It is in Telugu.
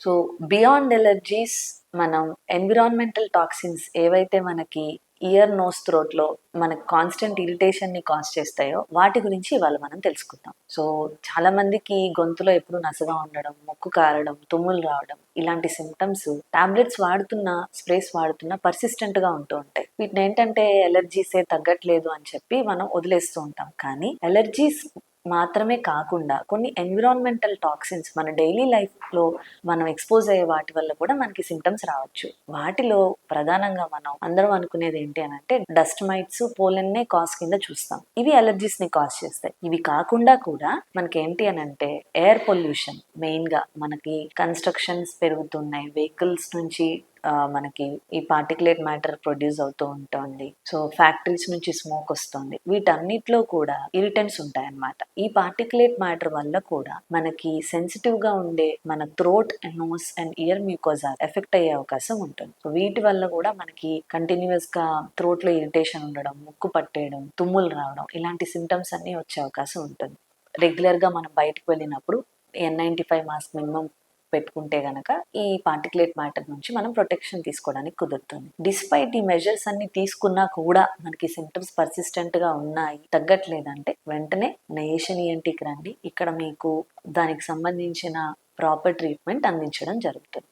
సో బియాండ్ ఎలర్జీస్ మనం ఎన్విరాన్మెంటల్ టాక్సిన్స్ ఏవైతే మనకి ఇయర్ నోస్ థ్రోట్ లో మనకు కాన్స్టెంట్ ఇరిటేషన్ ని కాజ్ చేస్తాయో వాటి గురించి ఇవాళ మనం తెలుసుకుందాం. సో చాలా మందికి గొంతులో ఎప్పుడు నసగా ఉండడం, ముక్కు కారడం, తుమ్ములు రావడం ఇలాంటి సిమ్టమ్స్ టాబ్లెట్స్ వాడుతున్నా, స్ప్రేస్ వాడుతున్నా పర్సిస్టెంట్ గా ఉంటూ ఉంటాయి. వీటిని ఏంటంటే ఎలర్జీసే తగ్గట్లేదు అని చెప్పి మనం వదిలేస్తూ ఉంటాం. కానీ ఎలర్జీస్ మాత్రమే కాకుండా కొన్ని ఎన్విరాన్మెంటల్ టాక్సిన్స్ మన డైలీ లైఫ్ లో మనం ఎక్స్పోజ్ అయ్యే వాటి వల్ల కూడా మనకి సిమ్టమ్స్ రావచ్చు. వాటిలో ప్రధానంగా మనం అందరం అనుకునేది ఏంటి అని అంటే డస్ట్ మైట్స్, పోలెన్ నే కాజ్ కింద చూస్తాం. ఇవి అలర్జీస్ ని కాజ్ చేస్తాయి. ఇవి కాకుండా కూడా మనకి ఏంటి అని అంటే ఎయిర్ పొల్యూషన్, మెయిన్ గా మనకి కన్స్ట్రక్షన్స్ పెరుగుతున్నాయి, వెహికల్స్ నుంచి మనకి ఈ పార్టికులేట్ మ్యాటర్ ప్రొడ్యూస్ అవుతూ ఉంటుంది. సో ఫ్యాక్టరీస్ నుంచి స్మోక్ వస్తుంది. వీటన్నిటిలో కూడా ఇరిటెంట్స్ ఉంటాయన్నమాట. ఈ పార్టికులేట్ మ్యాటర్ వల్ల కూడా మనకి సెన్సిటివ్ గా ఉండే మన throat, nose and ear mucosa effect అయ్యే అవకాశం ఉంటుంది. సో వీటి వల్ల కూడా మనకి కంటిన్యూస్ గా థ్రోట్ లో ఇరిటేషన్ ఉండడం, ముక్కు పట్టేయడం, తుమ్ములు రావడం ఇలాంటి సిమ్టమ్స్ అన్ని వచ్చే అవకాశం ఉంటుంది. రెగ్యులర్ గా మనం బయటకు వెళ్ళినప్పుడు N95 మాస్క్ మినిమం పెట్టుకుంటే గనక ఈ పార్టికులేట్ మ్యాటర్ నుంచి మనం ప్రొటెక్షన్ తీసుకోవడానికి కుదురుతుంది. డిస్పైట్ ఈ మెజర్స్ అన్ని తీసుకున్నా కూడా మనకి సిమ్టమ్స్ పర్సిస్టెంట్ గా ఉన్నాయి, తగ్గట్లేదంటే వెంటనే నేషన్ ENTకి రండి. ఇక్కడ మీకు దానికి సంబంధించిన ప్రాపర్ ట్రీట్మెంట్ అందించడం జరుగుతుంది.